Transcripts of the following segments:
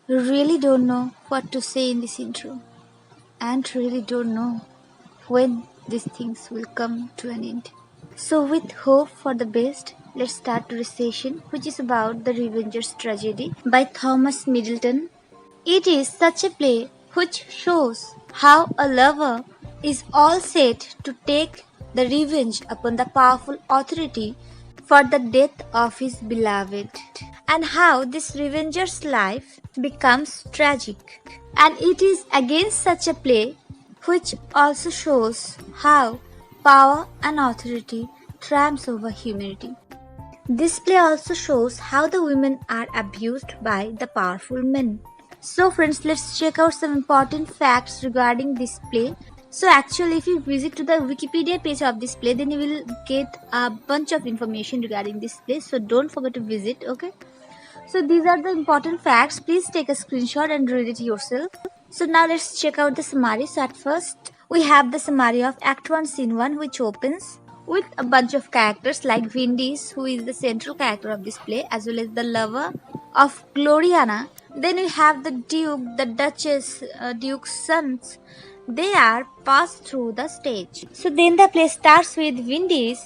Really don't know what to say in this intro, and really don't know when these things will come to an end. So, with hope for the best, let's start today's session, which is about The Revenger's Tragedy by Thomas Middleton. It is such a play which shows how a lover is all set to take the revenge upon the powerful authority for the death of his beloved, and how this revenger's life becomes tragic. And it is against such a play which also shows how power and authority triumphs over humanity. This play also shows how the women are abused by the powerful men. So friends, let's check out some important facts regarding this play. So actually, if you visit to the Wikipedia page of this play, then you will get a bunch of information regarding this play. So don't forget to visit, okay? So these are the important facts. Please take a screenshot and read it yourself. So now let's check out the summary. So at first, we have the summary of Act 1, Scene 1, which opens with a bunch of characters like Vindis, who is the central character of this play, as well as the lover of Gloriana. Then we have the Duke, the Duchess, Duke's sons. They are passed through the stage. So then the play starts with Vindis,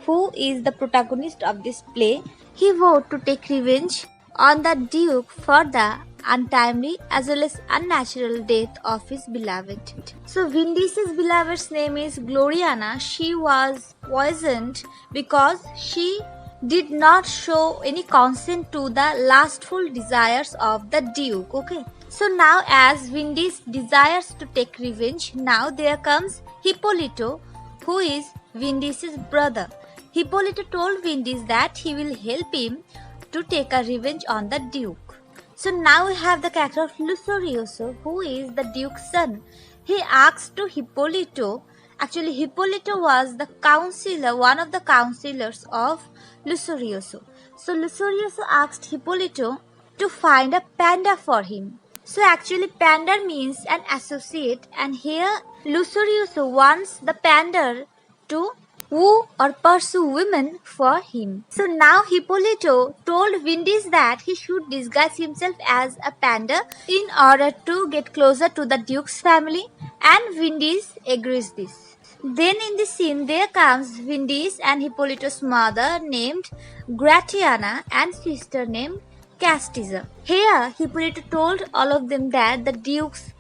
who is the protagonist of this play. He vowed to take revenge on the Duke for the untimely as well as unnatural death of his beloved. So Vindis's beloved's name is Gloriana. She was poisoned because she did not show any consent to the lustful desires of the Duke. Okay. So now as Vindis desires to take revenge, now there comes Hippolito, who is Vindis's brother. Hippolito told Vindis that he will help him to take a revenge on the Duke. So now we have the character of Lucerioso, who is the Duke's son. He asks to Hippolito. Actually, Hippolito was the counselor, one of the counselors of Lucerioso. So Lucerioso asked Hippolito to find a panda for him. So actually panda means an associate, and here Lucerioso wants the panda to woo or pursue women for him. So now Hippolito told Vindis that he should disguise himself as a panda in order to get closer to the Duke's family, and Vindis agrees this. Then in the scene there comes Vindis and Hippolito's mother named Gratiana and sister named Castiza. Here Hippolito told all of them that the Duke's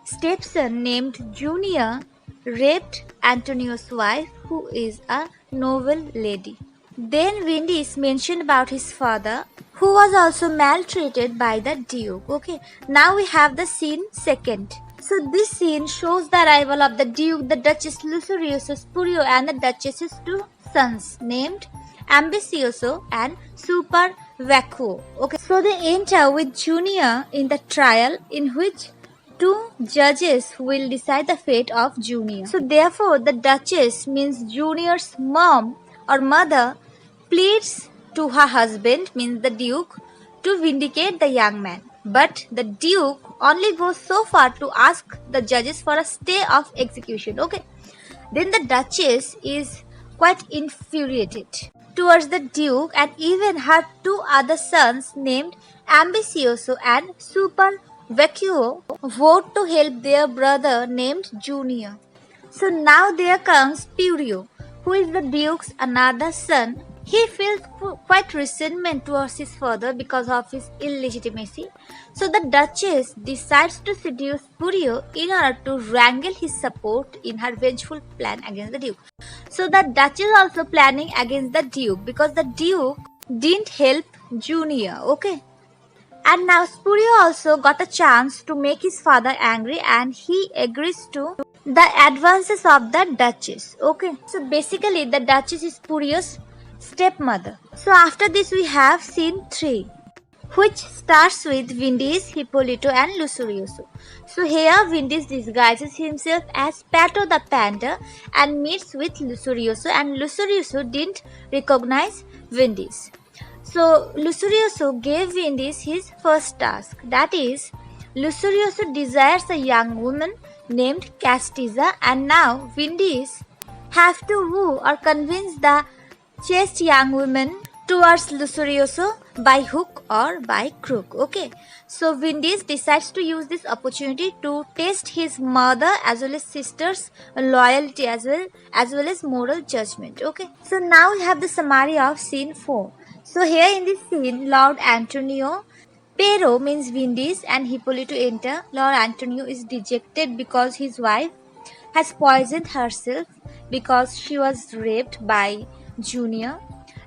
stepson named Junior raped Antonio's wife, who is a noble lady. Then Vindis mentioned about his father, who was also maltreated by the Duke. Okay, now we have the scene second. So this scene shows the arrival of the Duke, the Duchess Lucerioso Spurio, and the Duchess's two sons named Ambicioso and Super Vacuo. Okay, so they enter with Junior in the trial in which two judges will decide the fate of Junior. So therefore the Duchess, means Junior's mom or mother, pleads to her husband, means the Duke, to vindicate the young man. But the Duke only goes so far to ask the judges for a stay of execution. Okay. Then the Duchess is quite infuriated towards the Duke, and even her two other sons named Ambicioso and Super Vacuo vote to help their brother named Junior. So now there comes Purio, who is the Duke's another son. He feels quite resentment towards his father because of his illegitimacy. So the Duchess decides to seduce Purio in order to wrangle his support in her vengeful plan against the Duke. So the Duchess also planning against the Duke because the Duke didn't help Junior. Okay. And now Spurio also got a chance to make his father angry, and he agrees to the advances of the Duchess. Okay. So basically the Duchess is Spurio's stepmother. So after this we have scene 3, which starts with Vindis, Hippolito and Lucerioso. So here Vindis disguises himself as Pato the panda and meets with Lucerioso, and Lucerioso didn't recognize Vindis. So Lucerioso gave Vindis his first task, that is, Lucerioso desires a young woman named Castiza, and now Vindis have to woo or convince the chaste young woman towards Lucerioso by hook or by crook. Okay, so Windies decides to use this opportunity to test his mother as well as sister's loyalty as well as moral judgment. Okay, so now we have the summary of scene 4. So here in this scene, Lord Antonio Pero means Windies and Hippolyto enter. Lord Antonio is dejected because his wife has poisoned herself because she was raped by Junior,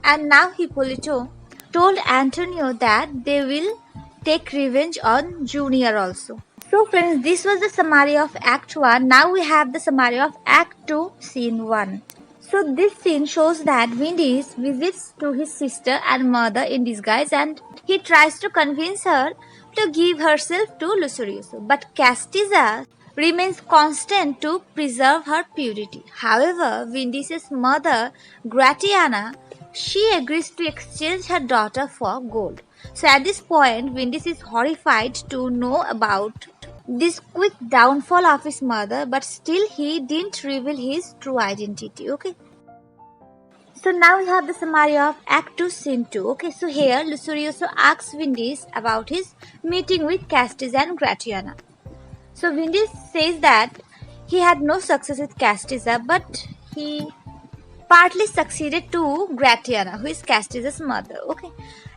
and now Hippolyto told Antonio that they will take revenge on Junior also. So friends, this was the summary of Act 1. Now we have the summary of Act 2, Scene 1. So this scene shows that Windies visits to his sister and mother in disguise, and he tries to convince her to give herself to Lucerioso. But Castiza remains constant to preserve her purity. However, Windies' mother, Gratiana, she agrees to exchange her daughter for gold. So at this point, Windies is horrified to know about this quick downfall of his mother, but still he didn't reveal his true identity. Okay. So now we have the summary of Act 2, Scene 2. Okay, so here Lucerioso asks Windies about his meeting with Castiza and Gratiana. So Windies says that he had no success with Castiza, but he partly succeeded to Gratiana, who is Castiza's mother. Okay.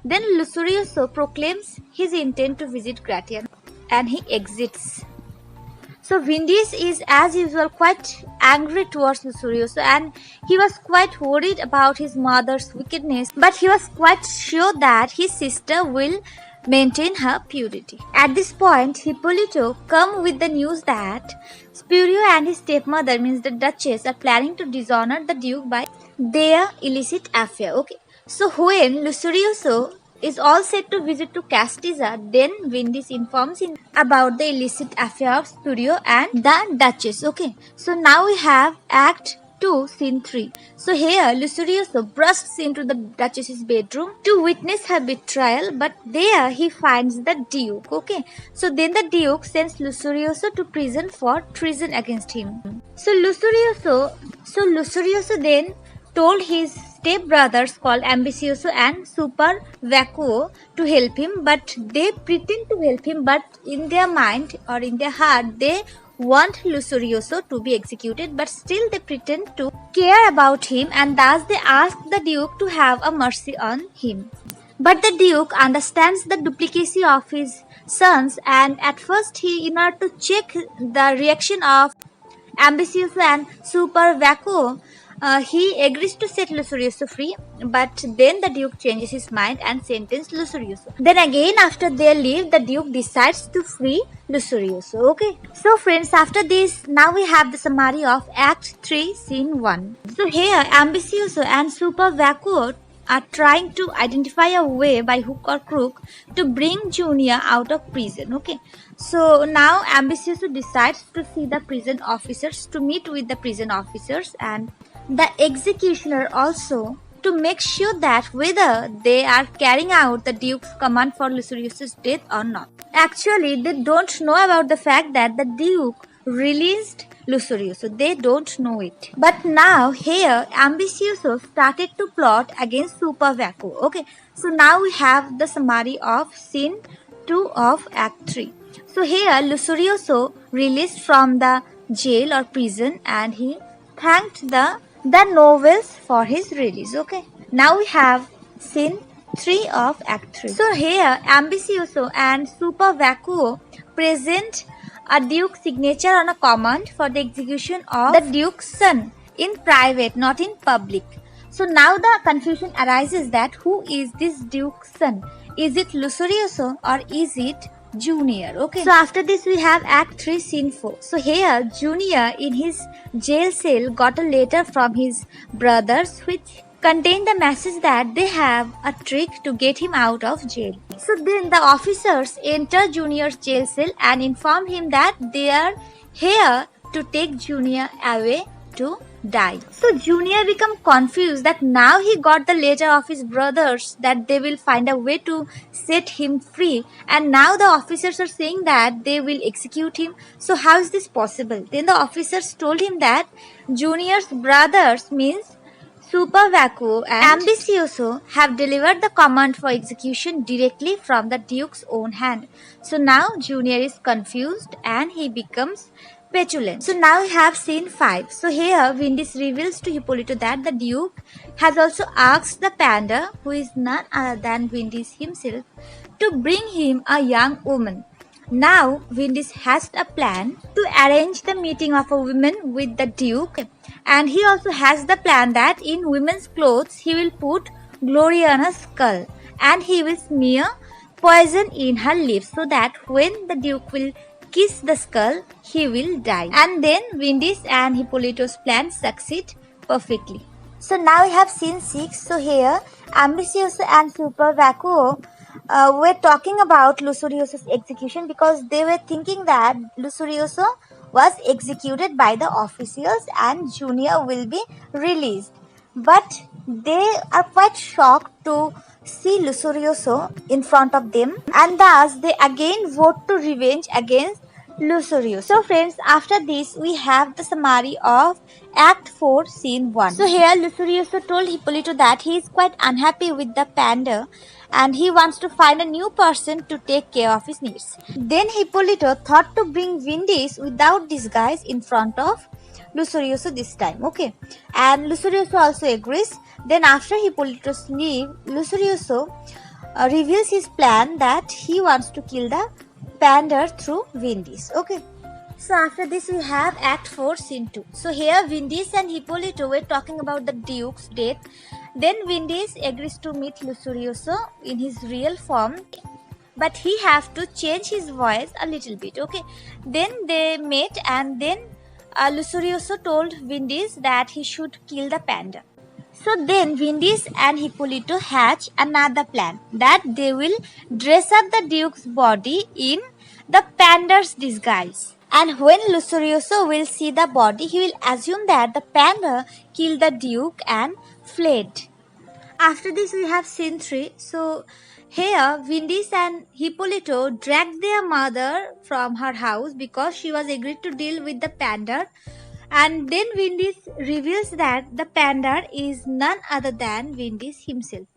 Then Lucerioso proclaims his intent to visit Gratiana and he exits. So Windies is as usual quite angry towards Lucerioso, and he was quite worried about his mother's wickedness, but he was quite sure that his sister will maintain her purity. At this point, Hippolyto comes with the news that Spurio and his stepmother, means the Duchess, are planning to dishonor the Duke by their illicit affair. Okay. So when Lucerioso is all set to visit to Castiza, then Windies informs him about the illicit affair of Spurio and the Duchess. Okay. So now we have Act 2, Scene 3. So here Lucerioso bursts into the Duchess's bedroom to witness her betrayal, but there he finds the Duke. Okay. So then the Duke sends Lucerioso to prison for treason against him. So Lucerioso then told his stepbrothers called Ambicioso and Super Vacuo to help him, but they pretend to help him, but in their mind or in their heart they want Lucerioso to be executed, but still they pretend to care about him, and thus they ask the Duke to have a mercy on him. But the Duke understands the duplicity of his sons, and at first he, in order to check the reaction of Ambicioso and Super Vacuo, he agrees to set Lucerioso free, but then the Duke changes his mind and sentences Lucerioso. Then again, after they leave, the Duke decides to free Lucerioso. Okay. So friends, after this, now we have the summary of Act 3, Scene 1. So here, Ambicioso and Super Vacuo are trying to identify a way by hook or crook to bring Junior out of prison. Okay. So now Ambicioso decides to see the prison officers, to meet with the prison officers and the executioner also, to make sure that whether they are carrying out the Duke's command for Lucerioso's death or not. Actually, they don't know about the fact that the Duke released Lucerioso. They don't know it. But now here, Ambicioso started to plot against Super Vacuo. Okay, so now we have the summary of Scene 2 of Act 3. So here, Lucerioso released from the jail or prison, and he thanked the nobles for his release. Okay. Now we have Scene 3 of Act 3. So here, Ambicioso and Super Vacuo present a Duke's signature on a command for the execution of the Duke's son in private, not in public. So now the confusion arises that who is this Duke's son? Is it Lucerioso or is it Junior? Okay. So after this we have Act 3, Scene 4. So here Junior in his jail cell got a letter from his brothers which contained the message that they have a trick to get him out of jail. So then the officers enter Junior's jail cell and inform him that they are here to take Junior away to die. So Junior become confused that now he got the letter of his brothers that they will find a way to set him free, and now the officers are saying that they will execute him. So how is this possible? Then the officers told him that Junior's brothers, means Super Vacuo and Ambicioso have delivered the command for execution directly from the Duke's own hand. So now Junior is confused and he becomes petulant. So now we have scene 5. So here Windis reveals to Hippolyto that the Duke has also asked the panda, who is none other than Windis himself, to bring him a young woman. Now Windis has a plan to arrange the meeting of a woman with the Duke, and he also has the plan that in women's clothes he will put Gloriana's skull and he will smear poison in her lips so that when the Duke will kiss the skull, he will die. And then Windis and Hippolyto's plan succeed perfectly. So now we have scene 6. So here Ambicioso and Super Vacuo were talking about Lusurioso's execution because they were thinking that Lusurioso was executed by the officials and Junior will be released. But they are quite shocked to see Lusurioso in front of them, and thus they again vote to revenge against Lusurioso. So friends, after this we have the summary of Act 4, Scene 1. So here Lusurioso told Hippolyto that he is quite unhappy with the panda and he wants to find a new person to take care of his needs. Then Hippolyto thought to bring Windis without disguise in front of Lusurioso this time, okay? And Lusurioso also agrees. Then after Hippolyto's leave, Lusurioso reveals his plan that he wants to kill the panda through Windis, okay? So after this we have Act 4, Scene 2. So here Windis and Hippolyto were talking about the Duke's death. Then Windis agrees to meet Lusurioso in his real form, but he has to change his voice a little bit, okay? Then they met and then Lusurioso told Windis that he should kill the panda. So then Windis and Hippolyto hatch another plan that they will dress up the Duke's body in the panda's disguise. And when Lusurioso will see the body, he will assume that the panda killed the Duke and fled. After this we have Scene 3. So here Windis and Hippolyto dragged their mother from her house because she was agreed to deal with the panda. And then Windis reveals that the panda is none other than Windis himself.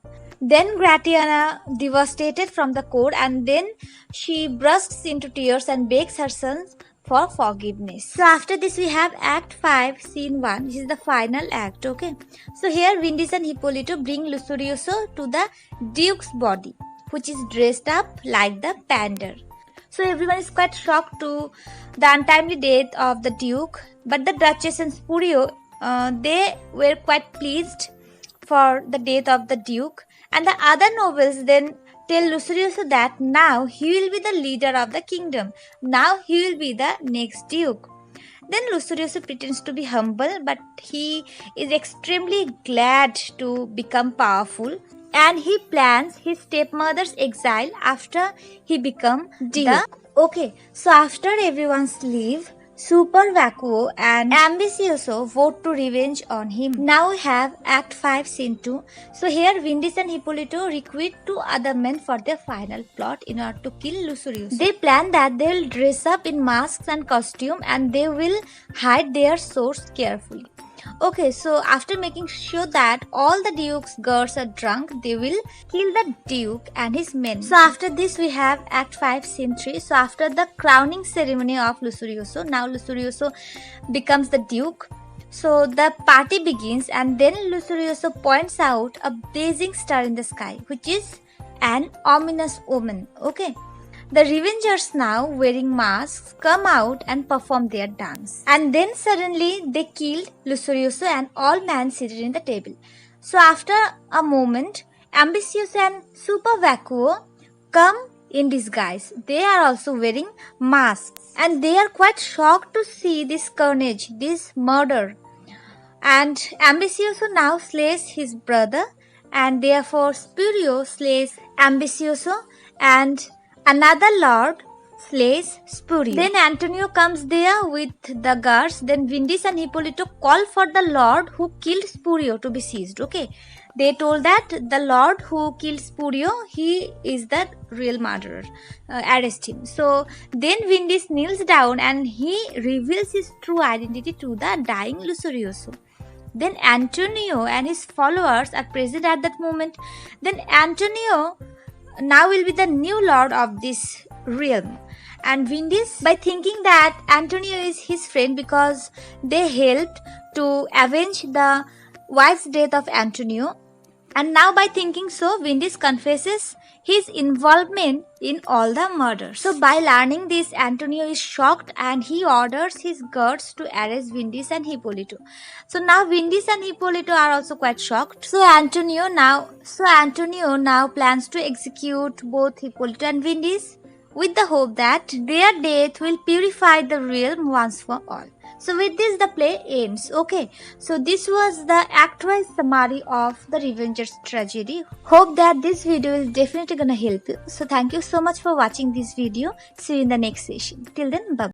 Then Gratiana, devastated from the court, and then she bursts into tears and begs her sons for forgiveness. So after this we have Act 5, Scene 1. This is the final act, okay? So here Windis and Hippolyto bring Lusurioso to the Duke's body, which is dressed up like the panda. So everyone is quite shocked to the untimely death of the Duke, but the Duchess and Spurio, they were quite pleased for the death of the Duke, and the other nobles then tell Lusurioso that now he will be the leader of the kingdom. Now he will be the next Duke. Then Lusurioso pretends to be humble, but he is extremely glad to become powerful, and he plans his stepmother's exile after he becomes Duke. Okay, so after everyone's leave, Super Vacuo and Ambicioso vote to revenge on him. Now we have Act 5, Scene 2. So here Windis and Hippolyto recruit 2 other men for their final plot in order to kill Lusurioso. They plan that they will dress up in masks and costume and they will hide their swords carefully. Okay, so after making sure that all the Duke's girls are drunk, they will kill the Duke and his men. So after this we have Act 5, Scene 3. So after the crowning ceremony of Lusurioso, now Lusurioso becomes the Duke. So the party begins and then Lusurioso points out a blazing star in the sky, which is an ominous omen, okay? The revengers, now wearing masks, come out and perform their dance. And then suddenly they killed Lusurioso and all men seated in the table. So after a moment, Ambicioso and Super Vacuo come in disguise. They are also wearing masks. And they are quite shocked to see this carnage, this murder. And Ambicioso now slays his brother, and therefore Spurio slays Ambicioso and another lord slays Spurio. Then Antonio comes there with the guards. Then Windis and Hippolyto call for the lord who killed Spurio to be seized. Okay, they told that the lord who killed Spurio, he is the real murderer. Arrest him. So then Windis kneels down and he reveals his true identity to the dying Lusurioso. Then Antonio and his followers are present at that moment. Then Antonio now will be the new lord of this realm. And Vindis, by thinking that Antonio is his friend because they helped to avenge the wife's death of Antonio, and now by thinking so, Vindis confesses his involvement in all the murders. So by learning this, Antonio is shocked and he orders his guards to arrest Vindis and Hippolito. So now Vindis and Hippolito are also quite shocked. So Antonio now plans to execute both Hippolito and Vindis with the hope that their death will purify the realm once for all. So with this the play ends. Okay, so this was the act-wise summary of the Revenger's tragedy. Hope that this video is definitely gonna help you. So thank you so much for watching this video. See you in the next session. Till then, bye.